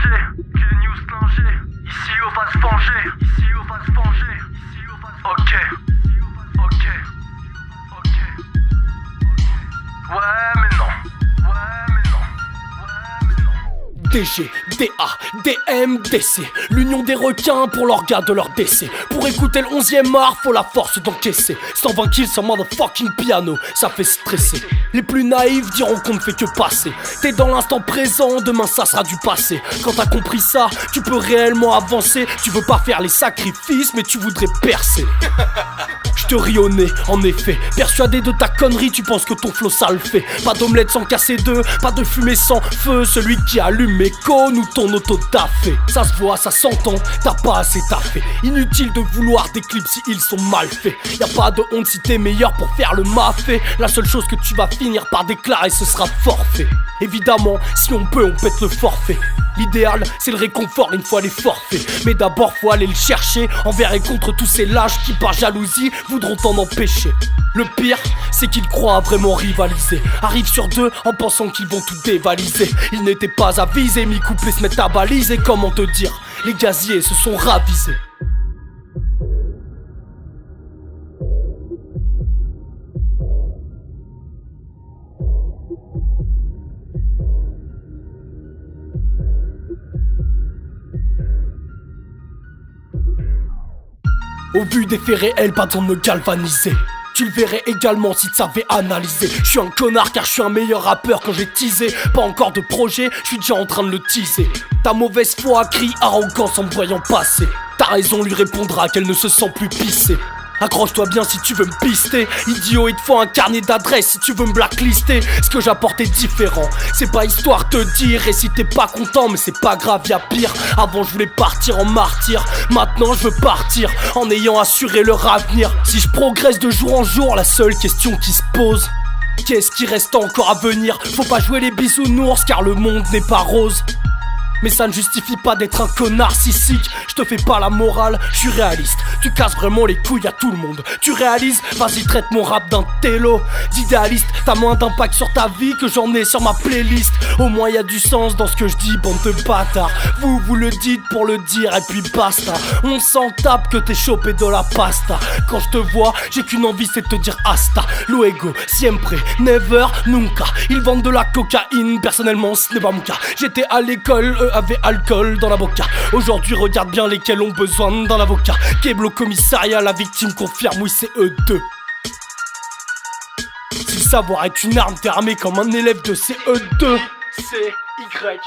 danger, j'ai les news slingées. Ici on va se venger, ici on va se venger, ici on va se venger. Ok. Ouais mais non. DG, DA, DM, DC, l'union des requins pour l'orga de leur décès. Pour écouter le 11e art, faut la force d'encaisser. 120 kills sur motherfucking piano, ça fait stresser. Les plus naïfs diront qu'on ne fait que passer. T'es dans l'instant présent, demain ça sera du passé. Quand t'as compris ça, tu peux réellement avancer. Tu veux pas faire les sacrifices, mais tu voudrais percer. Je te ris au nez, en effet. Persuadé de ta connerie, tu penses que ton flow ça le fait. Pas d'omelette sans casser deux, pas de fumée sans feu. Celui qui allume mes cônes ou ton auto taffé. Ça se voit, ça s'entend, t'as pas assez taffé. Inutile de vouloir des clips si ils sont mal faits. Y'a pas de honte si t'es meilleur pour faire le mafé. La seule chose que tu vas finir par déclarer, ce sera forfait. Évidemment, si on peut, on pète le forfait. L'idéal, c'est le réconfort une fois les forfaits. Mais d'abord, faut aller le chercher envers et contre tous ces lâches qui, par jalousie, voudront t'en empêcher. Le pire, c'est qu'ils croient à vraiment rivaliser. Arrivent sur deux en pensant qu'ils vont tout dévaliser. Ils n'étaient pas avisés, mi-couplés se mettent à baliser. Comment te dire, les gaziers se sont ravisés. Au vu des faits réels, pas besoin de me galvaniser. Tu le verrais également si tu savais analyser. Je suis un connard car je suis un meilleur rappeur quand j'ai teasé. Pas encore de projet, je suis déjà en train de le teaser. Ta mauvaise foi crie arrogance en me voyant passer. Ta raison lui répondra qu'elle ne se sent plus pissée. Accroche-toi bien si tu veux me pister. Idiot, il te faut un carnet d'adresses si tu veux me blacklister. Ce que j'apporte est différent, c'est pas histoire de te dire. Et si t'es pas content, mais c'est pas grave, y'a pire. Avant je voulais partir en martyr, maintenant je veux partir en ayant assuré leur avenir. Si je progresse de jour en jour, la seule question qui se pose, qu'est-ce qui reste encore à venir? Faut pas jouer les bisounours car le monde n'est pas rose. Mais ça ne justifie pas d'être un connard narcissique. Je te fais pas la morale, je suis réaliste. Tu casses vraiment les couilles à tout le monde. Tu réalises, vas-y traite mon rap d'un télo. D'idéaliste, t'as moins d'impact sur ta vie que j'en ai sur ma playlist. Au moins y a du sens dans ce que je dis, bande de bâtards. Vous le dites pour le dire et puis basta. On s'en tape que t'es chopé de la pasta. Quand je te vois, j'ai qu'une envie, c'est de te dire hasta. Luego, siempre, never, nunca. Ils vendent de la cocaïne, personnellement ce n'est pas mon cas. J'étais à l'école, avait alcool dans la boca. Aujourd'hui regarde bien lesquels ont besoin d'un avocat. Keblo commissariat, la victime confirme, oui c'est eux deux. Si le savoir est une arme, t'es armé comme un élève de CE2. C-Y